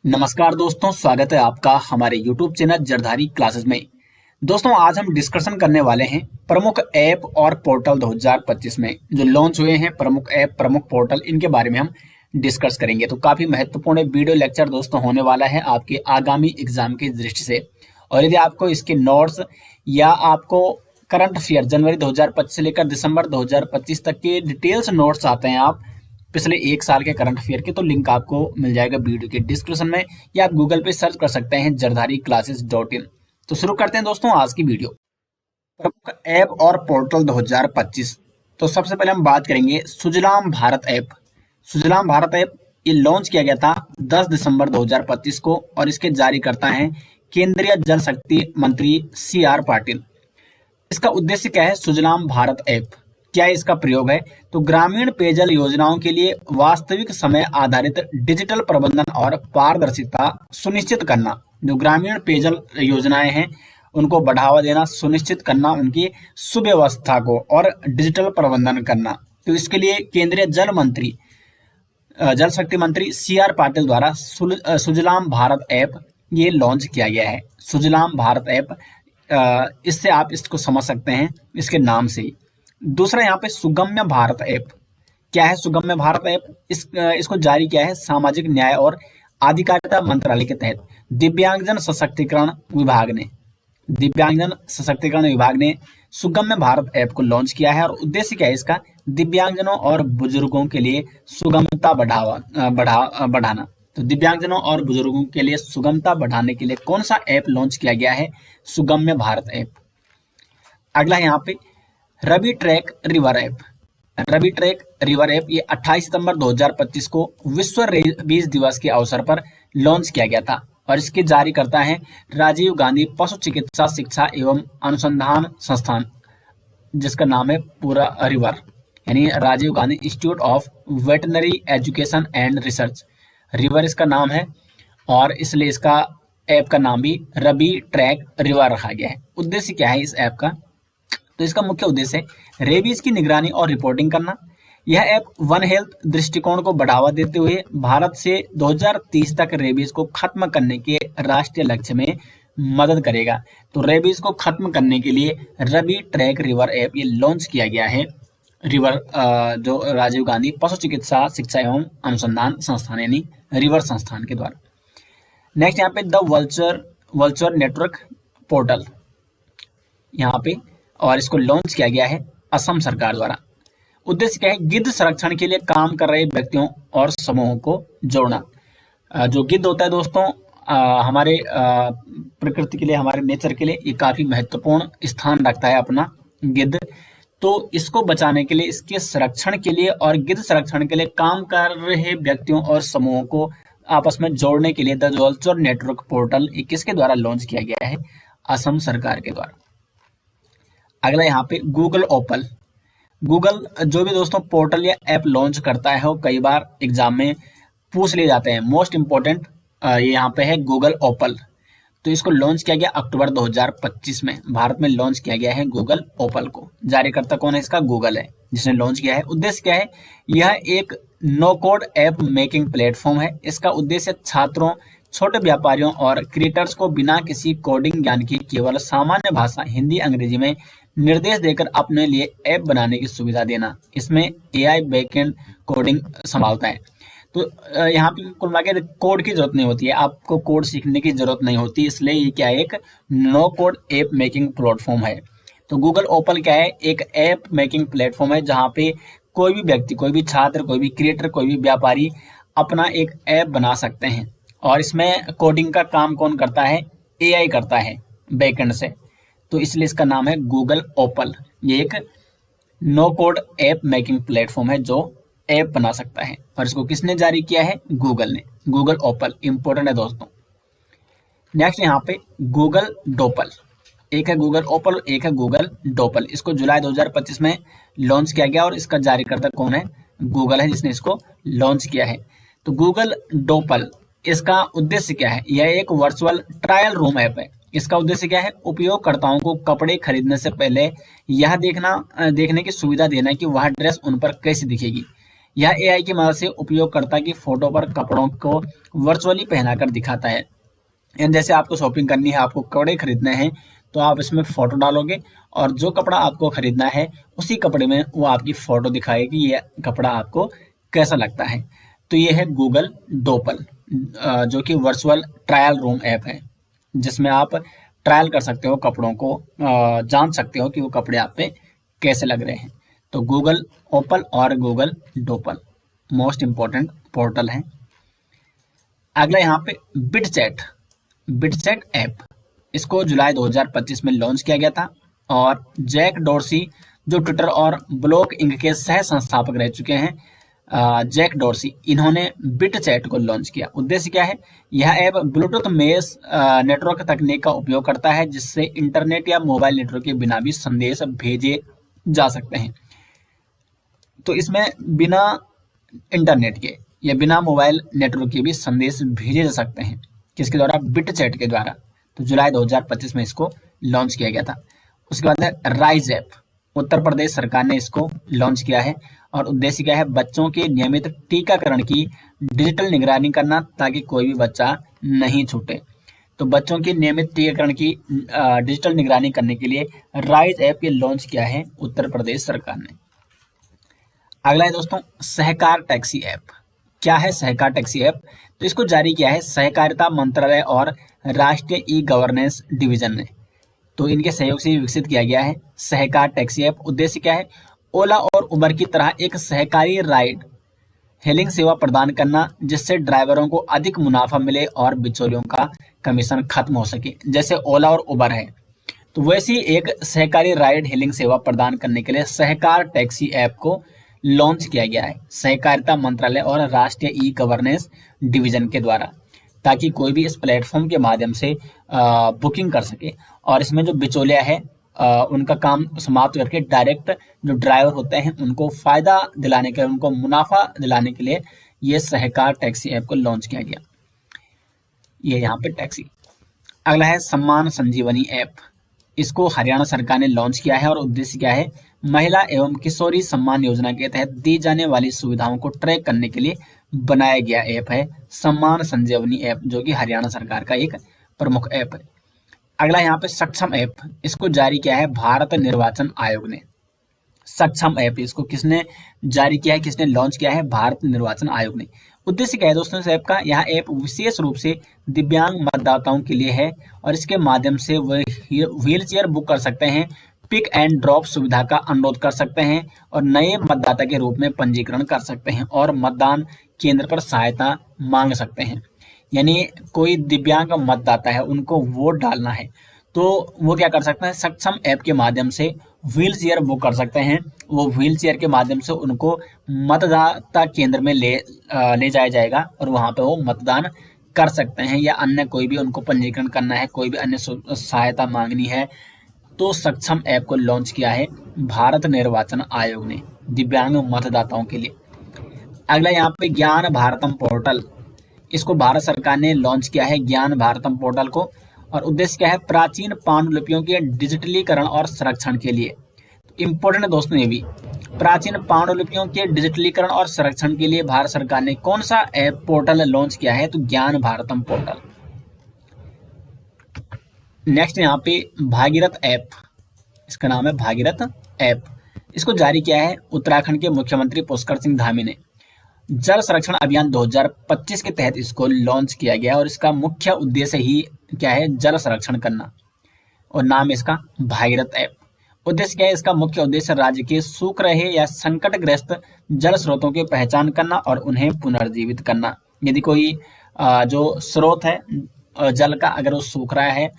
नमस्कार दोस्तों, स्वागत है आपका हमारे YouTube चैनल जरधारी क्लासेस में। दोस्तों, आज हम डिस्कशन करने वाले हैं प्रमुख ऐप और पोर्टल 2025 में जो लॉन्च हुए हैं। प्रमुख ऐप, प्रमुख पोर्टल, इनके बारे में हम डिस्कस करेंगे। तो काफी महत्वपूर्ण वीडियो लेक्चर दोस्तों होने वाला है आपके आगामी एग्जाम की दृष्टि से। और यदि आपको इसके नोट्स या आपको करंट अफेयर जनवरी 2025 से लेकर दिसंबर 2025 तक के डिटेल्स नोट्स आते हैं आप पिछले एक साल के करंट अफेयर के, तो लिंक आपको मिल जाएगा वीडियो के डिस्क्रिप्शन में, या आप गूगल पे सर्च कर सकते हैं jardhari-classes.in। तो शुरू करते हैं दोस्तों आज की वीडियो। प्रमुख ऐप और पोर्टल 2025। तो सबसे पहले हम बात करेंगे सुजलाम भारत ऐप। सुजलाम भारत ऐप ये लॉन्च किया गया था 10 दिसंबर 2025 को, और इसके जारीकर्ता हैं केंद्रीय जल शक्ति मंत्री CR पाटिल। इसका उद्देश्य क्या है? सुजलाम भारत ऐप क्या इसका प्रयोग है? तो ग्रामीण पेयजल योजनाओं के लिए वास्तविक समय आधारित डिजिटल प्रबंधन और पारदर्शिता सुनिश्चित करना। जो ग्रामीण पेयजल योजनाएं हैं उनको बढ़ावा देना, सुनिश्चित करना उनकी सुव्यवस्था को, और डिजिटल प्रबंधन करना। तो इसके लिए केंद्रीय जल शक्ति मंत्री CR पाटिल द्वारा सुजलाम भारत ऐप ये लॉन्च किया गया है। सुजलाम भारत ऐप, इससे आप इसको समझ सकते हैं इसके नाम से ही। दूसरा यहाँ पे सुगम्य भारत ऐप। क्या है सुगम्य भारत ऐप? इसको जारी किया है सामाजिक न्याय और आधिकारिता मंत्रालय के तहत दिव्यांगजन सशक्तिकरण विभाग ने। दिव्यांगजन सशक्तिकरण विभाग ने सुगम्य भारत ऐप को लॉन्च किया है। और उद्देश्य क्या है इसका? दिव्यांगजनों और बुजुर्गों के लिए सुगमता बढ़ाना। तो दिव्यांगजनों और बुजुर्गों के लिए सुगमता बढ़ाने के लिए कौन सा ऐप लॉन्च किया गया है? सुगम्य भारत ऐप। अगला यहाँ पे रवि ट्रैक रिवर ऐप। रवि ट्रैक रिवर ऐप ये 28 सितंबर 2025 को विश्व रेबीज दिवस के अवसर पर लॉन्च किया गया था, और इसके जारी करता है राजीव गांधी पशु चिकित्सा शिक्षा एवं अनुसंधान संस्थान, जिसका नाम है पूरा रिवर, यानी Rajiv Gandhi institute of veterinary education and research. River इसका नाम है, और इसलिए इसका ऐप का नाम भी रवि ट्रैक रिवर रखा गया है। उद्देश्य क्या है इस ऐप का? तो इसका मुख्य उद्देश्य है रेबीज की निगरानी और रिपोर्टिंग करना। यह ऐप वन हेल्थ दृष्टिकोण को बढ़ावा देते हुए भारत से 2030 तक रेबीज को खत्म करने के राष्ट्रीय लक्ष्य में मदद करेगा। तो रेबीज को खत्म करने के लिए रवि ट्रैक रिवर ऐप ये लॉन्च किया गया है रिवर, जो राजीव गांधी पशु चिकित्सा शिक्षा एवं अनुसंधान संस्थान यानी रिवर संस्थान के द्वारा। नेक्स्ट यहाँ पे द वल्चर नेटवर्क पोर्टल यहाँ पे, और इसको लॉन्च किया गया है असम सरकार द्वारा। उद्देश्य क्या है? गिद्ध संरक्षण के लिए काम कर रहे व्यक्तियों और समूहों को जोड़ना। जो गिद्ध होता है दोस्तों, हमारे प्रकृति के लिए, हमारे नेचर के लिए ये काफी महत्वपूर्ण स्थान रखता है अपना गिद्ध। तो इसको बचाने के लिए, इसके संरक्षण के लिए और गिद्ध संरक्षण के लिए काम कर रहे व्यक्तियों और समूहों को आपस में जोड़ने के लिए द वल्चर नेटवर्क पोर्टल किसके द्वारा लॉन्च किया गया है? असम सरकार के द्वारा। अगला यहाँ पे गूगल ओपल। गूगल जो भी दोस्तों पोर्टल या ऐप लॉन्च करता है वो कई बार एग्जाम में पूछ लिए जाते हैं। मोस्ट इंपॉर्टेंट ये यहाँ पे है गूगल ओपल। तो इसको लॉन्च किया गया अक्टूबर 2025 में, भारत में लॉन्च किया गया है गूगल ओपल को। जारीकर्ता कौन है इसका? गूगल है जिसने लॉन्च किया है। उद्देश्य क्या है? यह एक no code app making platform है। इसका उद्देश्य छात्रों, छोटे व्यापारियों और क्रिएटर्स को बिना किसी कोडिंग ज्ञान की केवल सामान्य भाषा हिंदी अंग्रेजी में निर्देश देकर अपने लिए ऐप बनाने की सुविधा देना। इसमें AI बैकएंड कोडिंग संभालता है। तो यहाँ पे कुल मिला के कोड की जरूरत नहीं होती है, आपको कोड सीखने की जरूरत नहीं होती, इसलिए ये क्या है? एक no code app making platform है। तो गूगल ओपल क्या है? एक ऐप मेकिंग प्लेटफॉर्म है जहाँ पे कोई भी व्यक्ति, कोई भी छात्र, कोई भी क्रिएटर, कोई भी व्यापारी अपना एक ऐप बना सकते हैं। और इसमें कोडिंग का काम कौन करता है? AI करता है बैकएंड से। तो इसलिए इसका नाम है गूगल ओपल। ये एक no code app making platform है जो ऐप बना सकता है, और इसको किसने जारी किया है? गूगल ने। गूगल ओपल इंपॉर्टेंट है दोस्तों। नेक्स्ट यहाँ पे गूगल डोपल। एक है गूगल ओपल, एक है गूगल डोपल। इसको जुलाई 2025 में लॉन्च किया गया, और इसका जारीकर्ता कौन है? गूगल है जिसने इसको लॉन्च किया है। तो गूगल डोपल, इसका उद्देश्य क्या है? यह एक वर्चुअल ट्रायल रूम ऐप है। इसका उद्देश्य क्या है? उपयोगकर्ताओं को कपड़े खरीदने से पहले यह देखने की सुविधा देना कि वह ड्रेस उन पर कैसी दिखेगी। यह एआई की मदद से उपयोगकर्ता की फोटो पर कपड़ों को वर्चुअली पहनाकर दिखाता है। एंड जैसे आपको शॉपिंग करनी है, आपको कपड़े खरीदने हैं, तो आप इसमें फोटो डालोगे और जो कपड़ा आपको खरीदना है उसी कपड़े में वो आपकी फोटो दिखाएगी, ये कपड़ा आपको कैसा लगता है। तो ये है गूगल डोपल, जो कि वर्चुअल ट्रायल रूम ऐप है, जिसमें आप ट्रायल कर सकते हो कपड़ों को, जान सकते हो कि वो कपड़े आप पे कैसे लग रहे हैं। तो गूगल ओपल और गूगल डोपल मोस्ट इम्पोर्टेंट पोर्टल है। अगला यहाँ पे बिटचैट, बिटचैट ऐप, इसको जुलाई 2025 में लॉन्च किया गया था और जैक डोर्सी जो ट्विटर और ब्लॉक इंक के सह संस्थापक रह चुके हैं, जैक डोर्सी, इन्होंने बिटचैट को लॉन्च किया। उद्देश्य क्या है? यह ऐप ब्लूटूथ मेश नेटवर्क तकनीक का उपयोग करता है, जिससे इंटरनेट या मोबाइल नेटवर्क के बिना भी संदेश भेजे जा सकते हैं। तो इसमें बिना इंटरनेट के या बिना मोबाइल नेटवर्क के भी संदेश भेजे जा सकते हैं। किसके द्वारा? बिटचैट के द्वारा। तो जुलाई 2025 में इसको लॉन्च किया गया था। उसके बाद है राइज ऐप, उत्तर प्रदेश सरकार ने इसको लॉन्च किया है और उद्देश्य क्या है? बच्चों के नियमित टीकाकरण की डिजिटल निगरानी करना, ताकि कोई भी बच्चा नहीं छूटे। तो बच्चों की नियमित टीकाकरण की डिजिटल निगरानी करने के लिए राइज ऐप ये लॉन्च किया है उत्तर प्रदेश सरकार ने। अगला है दोस्तों सहकार टैक्सी ऐप। क्या है सहकार टैक्सी ऐप? तो इसको जारी किया है सहकारिता मंत्रालय और राष्ट्रीय ई गवर्नेंस डिवीजन ने। तो इनके सहयोग से विकसित किया गया है सहकार टैक्सी ऐप। उद्देश्य क्या है? ओला और उबर की तरह एक सहकारी राइड हेलिंग सेवा प्रदान करना, जिससे ड्राइवरों को अधिक मुनाफा मिले और बिचौलियों का कमीशन खत्म हो सके। जैसे ओला और उबर है, तो वैसी एक सहकारी राइड हेलिंग सेवा प्रदान करने के लिए सहकार टैक्सी ऐप को लॉन्च किया गया है सहकारिता मंत्रालय और राष्ट्रीय ई गवर्नेंस डिवीजन के द्वारा, ताकि कोई भी इस प्लेटफॉर्म के माध्यम से बुकिंग कर सके और इसमें जो बिचौलिया है उनका काम समाप्त करके डायरेक्ट जो ड्राइवर होते हैं उनको फायदा दिलाने के लिए, उनको मुनाफा दिलाने के लिए ये सहकार टैक्सी ऐप को लॉन्च किया गया। ये यहाँ पे टैक्सी। अगला है सम्मान संजीवनी ऐप। इसको हरियाणा सरकार ने लॉन्च किया है और उद्देश्य क्या है? महिला एवं किशोरी सम्मान योजना के तहत दी जाने वाली सुविधाओं को ट्रैक करने के लिए बनाया गया ऐप है सम्मान संजीवनी ऐप, जो कि हरियाणा सरकार का एक प्रमुख ऐप है। अगला यहाँ पे सक्षम ऐप, इसको जारी किया है भारत निर्वाचन आयोग ने। सक्षम ऐप इसको किसने जारी किया है, किसने लॉन्च किया है? भारत निर्वाचन आयोग ने। उद्देश्य क्या है दोस्तों इस ऐप का? यह ऐप विशेष रूप से दिव्यांग मतदाताओं के लिए है और इसके माध्यम से वे व्हील चेयर बुक कर सकते हैं, पिक एंड ड्रॉप सुविधा का अनुरोध कर सकते हैं और नए मतदाता के रूप में पंजीकरण कर सकते हैं और मतदान केंद्र पर सहायता मांग सकते हैं। यानी कोई दिव्यांग मतदाता है, उनको वोट डालना है, तो वो क्या कर सकते हैं? सक्षम ऐप के माध्यम से व्हील चेयर बुक कर सकते हैं। वो व्हील चेयर के माध्यम से उनको मतदाता केंद्र में ले जाया जाएगा और वहां पे वो मतदान कर सकते हैं, या अन्य कोई भी उनको पंजीकरण करना है, कोई भी अन्य सहायता मांगनी है, तो सक्षम ऐप को लॉन्च किया है भारत निर्वाचन आयोग ने दिव्यांग मतदाताओं के लिए। अगला यहाँ पे ज्ञान भारतम पोर्टल, इसको भारत सरकार ने लॉन्च किया है ज्ञान भारतम पोर्टल को और उद्देश्य क्या है? प्राचीन पांडुलिपियों के डिजिटलीकरण और संरक्षण के लिए। इंपॉर्टेंट है दोस्तों ये भी। प्राचीन पांडुलिपियों के डिजिटलीकरण और संरक्षण के लिए भारत सरकार ने कौन सा ऐप पोर्टल लॉन्च किया है? तो ज्ञान भारतम पोर्टल। नेक्स्ट यहाँ पे भागीरथ ऐप, इसका नाम है भागीरथ ऐप। इसको जारी किया है उत्तराखंड के मुख्यमंत्री पुष्कर सिंह धामी ने। जल संरक्षण अभियान 2025 के तहत इसको लॉन्च किया गया और इसका मुख्य उद्देश्य ही क्या है? जल संरक्षण करना, और नाम है इसका भागीरथ ऐप। उद्देश्य क्या है? इसका मुख्य उद्देश्य राज्य के सूख रहे या संकटग्रस्त जल स्रोतों की पहचान करना और उन्हें पुनर्जीवित करना। यदि कोई जो स्रोत है जल का, अगर वो सूख रहा है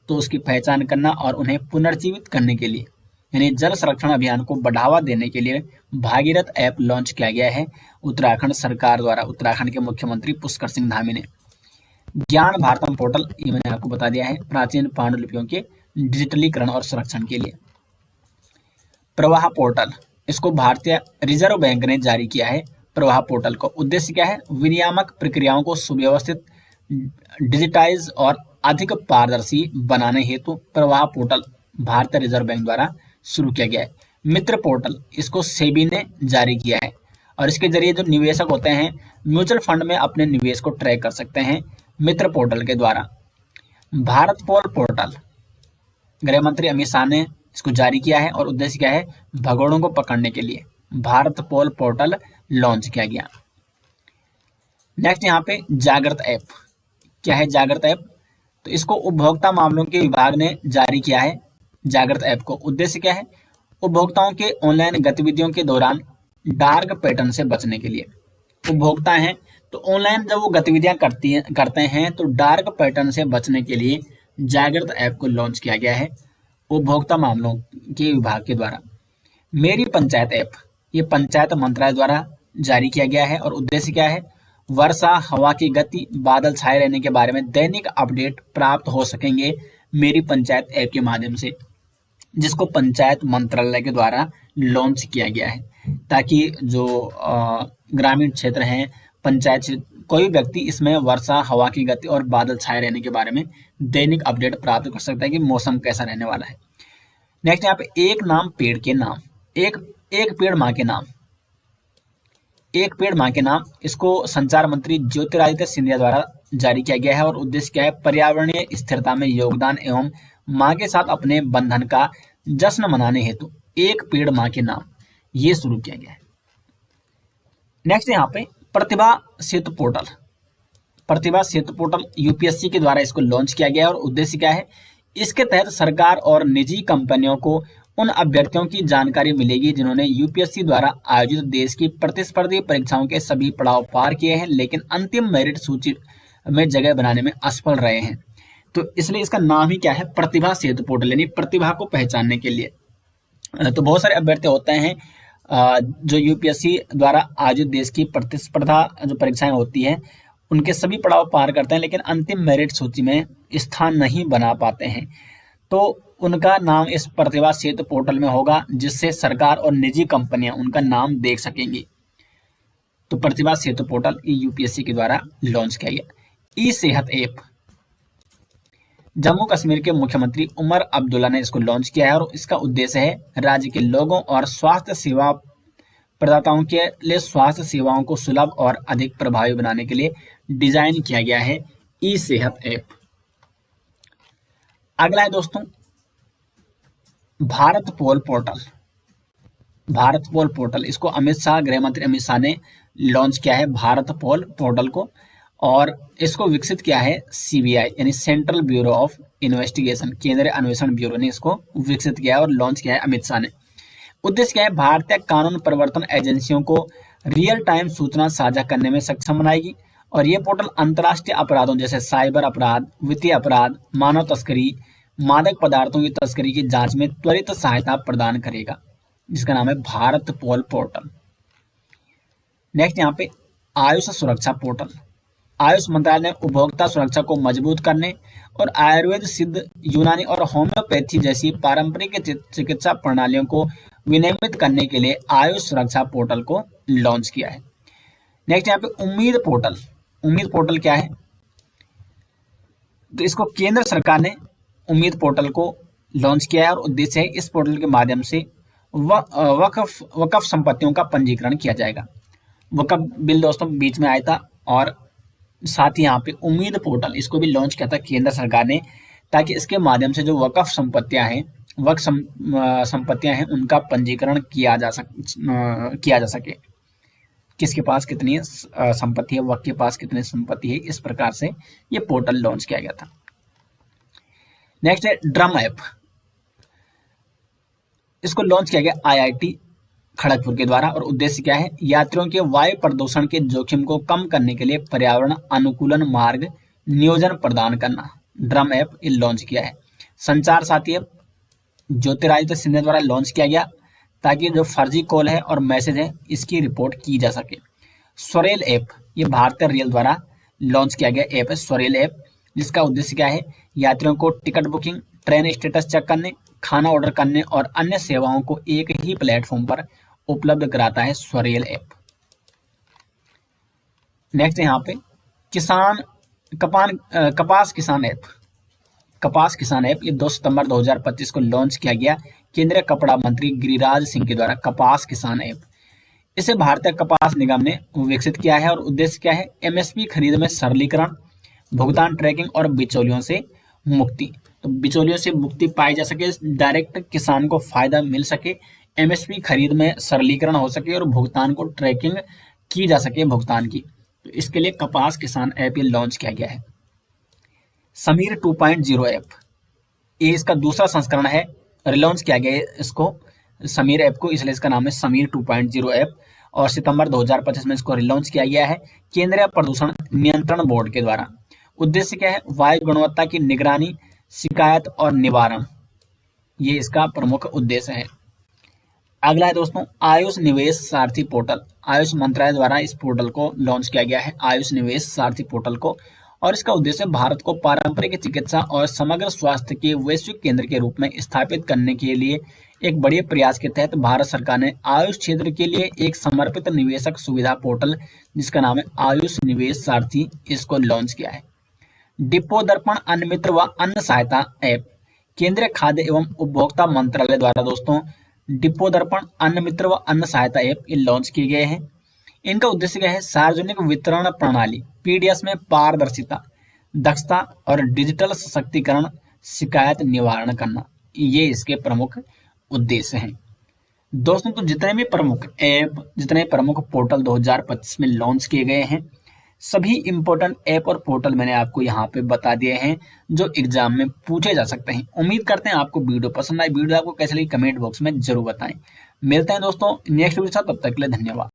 तो उसकी पहचान करना और उन्हें पुनर्जीवित करने के लिए, यानी जल संरक्षण अभियान को बढ़ावा देने के लिए भागीरथ ऐप लॉन्च किया गया है उत्तराखंड सरकार द्वारा, उत्तराखंड के मुख्यमंत्री पुष्कर सिंह धामी ने। ज्ञान भारतम पोर्टल ये मैंने आपको बता दिया है, प्राचीन पांडुलिपियों के डिजिटलीकरण और संरक्षण के लिए। प्रवाह पोर्टल, इसको भारतीय रिजर्व बैंक ने जारी किया है प्रवाह पोर्टल को। उद्देश्य क्या है? विनियामक प्रक्रियाओं को सुव्यवस्थित, डिजिटाइज और अधिक पारदर्शी बनाने हेतु प्रवाह पोर्टल भारतीय रिजर्व बैंक द्वारा शुरू किया गया है। मित्र पोर्टल, इसको सेबी ने जारी किया है और इसके जरिए जो निवेशक होते हैं म्यूचुअल फंड में अपने निवेश को ट्रैक कर सकते हैं मित्र पोर्टल के द्वारा। भारत पोल पोर्टल गृह मंत्री अमित शाह ने इसको जारी किया है और उद्देश्य क्या है, भगोड़ों को पकड़ने के लिए भारत पोल पोर्टल लॉन्च किया गया। नेक्स्ट यहाँ पे जागृत ऐप, क्या है जागृत ऐप, तो इसको उपभोक्ता मामलों के विभाग ने जारी किया है। जागृत ऐप को उद्देश्य क्या है, उपभोक्ताओं के ऑनलाइन गतिविधियों के दौरान डार्क पैटर्न से बचने के लिए। उपभोक्ता हैं तो ऑनलाइन जब वो गतिविधियां करते हैं तो डार्क पैटर्न से बचने के लिए जागृत ऐप को लॉन्च किया गया है उपभोक्ता मामलों के विभाग के द्वारा। मेरी पंचायत ऐप, ये पंचायत मंत्रालय द्वारा जारी किया गया है और उद्देश्य क्या है, वर्षा, हवा की गति, बादल छाए रहने के बारे में दैनिक अपडेट प्राप्त हो सकेंगे मेरी पंचायत ऐप के माध्यम से, जिसको पंचायत मंत्रालय के द्वारा लॉन्च किया गया है, ताकि जो ग्रामीण क्षेत्र हैं, पंचायत क्षेत्र, कोई व्यक्ति इसमें वर्षा, हवा की गति और बादल छाए रहने के बारे में दैनिक अपडेट प्राप्त कर सकता है कि मौसम कैसा रहने वाला है। नेक्स्ट यहाँ पे एक नाम पेड़ के नाम, एक पेड़ माँ के नाम, एक पेड़ माँ के नाम, इसको संचार मंत्री ज्योतिरादित्य सिंधिया द्वारा जारी किया गया है और उद्देश्य क्या है, पर्यावरणीय स्थिरता में योगदान एवं माँ के साथ अपने बंधन का जश्न मनाने हेतु एक पेड़ माँ के नाम ये शुरू किया गया है। नेक्स्ट यहाँ पे प्रतिभा सेतु पोर्टल, प्रतिभा सेतु पोर्टल यूपीएससी के द्वारा इसको लॉन्च किया गया है और उद्देश्य क्या है, इसके तहत सरकार और निजी कंपनियों को उन अभ्यर्थियों की जानकारी मिलेगी जिन्होंने यूपीएससी द्वारा आयोजित देश की प्रतिस्पर्धी परीक्षाओं के सभी पड़ाव पार किए हैं लेकिन अंतिम मेरिट सूची में जगह बनाने में असफल रहे हैं। तो इसलिए इसका नाम ही क्या है, प्रतिभा सेतु पोर्टल, यानी प्रतिभा को पहचानने के लिए। तो बहुत सारे अभ्यर्थी होते हैं जो यूपीएससी द्वारा आयोजित देश की प्रतिस्पर्धा जो परीक्षाएं होती हैं उनके सभी पड़ाव पार करते हैं लेकिन अंतिम मेरिट सूची में स्थान नहीं बना पाते हैं, तो उनका नाम इस प्रतिभा सेतु पोर्टल में होगा जिससे सरकार और निजी कंपनियां उनका नाम देख सकेंगी। तो प्रतिभा सेतु पोर्टल यूपीएससी के द्वारा लॉन्च किया गया। ई सेहत ऐप, जम्मू कश्मीर के मुख्यमंत्री उमर अब्दुल्ला ने इसको लॉन्च किया है और इसका उद्देश्य है राज्य के लोगों और स्वास्थ्य सेवा प्रदाताओं के लिए स्वास्थ्य सेवाओं को सुलभ और अधिक प्रभावी बनाने के लिए डिजाइन किया गया है ई सेहत ऐप। अगला है दोस्तों भारत पोल पोर्टल, भारत पोल पोर्टल, इसको अमित शाह, गृह मंत्री अमित शाह ने लॉन्च किया है भारत पोल पोर्टल को, और इसको विकसित किया है सीबीआई यानी सेंट्रल ब्यूरो ऑफ इन्वेस्टिगेशन, केंद्रीय अन्वेषण ब्यूरो ने इसको विकसित किया है और लॉन्च किया है अमित शाह ने। उद्देश्य क्या है, भारतीय कानून प्रवर्तन एजेंसियों को रियल टाइम सूचना साझा करने में सक्षम बनाएगी और ये पोर्टल अंतर्राष्ट्रीय अपराधों जैसे साइबर अपराध, वित्तीय अपराध, मानव तस्करी, मादक पदार्थों की तस्करी की जांच में त्वरित सहायता प्रदान करेगा, जिसका नाम है भारत पोल पोर्टल। नेक्स्ट यहाँ पे आयुष सुरक्षा पोर्टल, आयुष मंत्रालय ने उपभोक्ता सुरक्षा को मजबूत करने और आयुर्वेद, सिद्ध, यूनानी और होम्योपैथी जैसी पारंपरिक चिकित्सा प्रणालियों को विनियमित करने के लिए आयुष सुरक्षा पोर्टल को लॉन्च किया है। नेक्स्ट यहाँ पे उम्मीद पोर्टल, उम्मीद पोर्टल क्या है, तो इसको केंद्र सरकार ने उम्मीद पोर्टल को लॉन्च किया है और उद्देश्य है इस पोर्टल के माध्यम से वक्फ संपत्तियों का पंजीकरण किया जाएगा। वक्फ बिल दोस्तों बीच में आया था और साथ ही यहाँ पे उम्मीद पोर्टल इसको भी लॉन्च किया था केंद्र सरकार ने, ताकि इसके माध्यम से जो वक्फ संपत्तियां हैं, वक्फ संपत्तियां हैं उनका पंजीकरण किया जा सके, किसके पास कितनी संपत्ति है, वक्फ के पास कितनी संपत्ति है, इस प्रकार से ये पोर्टल लॉन्च किया गया था। नेक्स्ट है ड्रम ऐप, इसको लॉन्च किया गया आईआईटी खड़गपुर के द्वारा और उद्देश्य क्या है, यात्रियों के वायु प्रदूषण के जोखिम को कम करने के लिए पर्यावरण अनुकूलन मार्ग नियोजन प्रदान करना, ड्रम ऐप ये लॉन्च किया है। संचार साथी ऐप ज्योतिरादित्य सिंधिया द्वारा लॉन्च किया गया ताकि जो फर्जी कॉल है और मैसेज है इसकी रिपोर्ट की जा सके। स्वरेल ऐप, ये भारतीय रेल द्वारा लॉन्च किया गया ऐप है स्वरेल ऐप, जिसका उद्देश्य क्या है, यात्रियों को ticket booking, train status check करने, खाना ऑर्डर करने और अन्य सेवाओं को एक ही प्लेटफॉर्म पर उपलब्ध कराता है स्वरेल ऐप। नेक्स्ट यहाँ पे कपास किसान ऐप, कपास किसान ऐप ये 2 सितंबर 2025 को लॉन्च किया गया केंद्रीय कपड़ा मंत्री गिरिराज सिंह के द्वारा कपास किसान ऐप। इसे भारतीय कपास निगम ने विकसित किया है और उद्देश्य क्या है? एमएसपी खरीद में सरलीकरण, भुगतान ट्रैकिंग और बिचौलियों से मुक्ति। तो बिचौलियों से मुक्ति पाई जा सके, डायरेक्ट किसान को फायदा मिल सके, एमएसपी खरीद में सरलीकरण हो सके और भुगतान को ट्रैकिंग की जा सके भुगतान की। तो इसके लिए कपास किसान ऐप ये लॉन्च किया गया है। समीर 2.0 ऐप, ये इसका दूसरा संस्करण है, रिलॉन्च किया गया है इसको समीर ऐप को, इसलिए इसका नाम है समीर 2.0 ऐप और सितंबर 2025 में इसको रिलॉन्च किया गया है केंद्रीय प्रदूषण नियंत्रण बोर्ड के द्वारा। उद्देश्य क्या है? वायु गुणवत्ता की निगरानी, शिकायत और निवारण, ये इसका प्रमुख उद्देश्य है। अगला है दोस्तों आयुष निवेश सारथी पोर्टल। आयुष मंत्रालय द्वारा इस पोर्टल को लॉन्च किया गया है, आयुष निवेश सारथी पोर्टल को, और इसका उद्देश्य भारत को पारंपरिक चिकित्सा और समग्र स्वास्थ्य के वैश्विक केंद्र के रूप में स्थापित करने के लिए एक बड़े प्रयास के तहत भारत सरकार ने आयुष क्षेत्र के लिए एक समर्पित निवेशक सुविधा पोर्टल जिसका नाम है आयुष निवेश सारथी, इसको लॉन्च किया है। डिपो दर्पण अन्न मित्र व अन्न सहायता ऐप, केंद्रीय खाद्य एवं उपभोक्ता मंत्रालय द्वारा दोस्तों डिपो दर्पण अन्न मित्र व अन्न सहायता ऐप ये लॉन्च किए गए हैं। इनका उद्देश्य क्या है? सार्वजनिक वितरण प्रणाली पीडीएस में पारदर्शिता, दक्षता और डिजिटल सशक्तिकरण, शिकायत निवारण करना, ये इसके प्रमुख उद्देश्य हैं। दोस्तों तो जितने भी प्रमुख ऐप, जितने प्रमुख पोर्टल 2025 में लॉन्च किए गए हैं, सभी इंपॉर्टेंट ऐप और पोर्टल मैंने आपको यहाँ पे बता दिए हैं जो एग्जाम में पूछे जा सकते हैं। उम्मीद करते हैं आपको वीडियो पसंद आई। वीडियो आपको कैसे लगी कमेंट बॉक्स में जरूर बताएं। मिलते हैं दोस्तों नेक्स्ट वीडियो के साथ, तब तक के लिए धन्यवाद।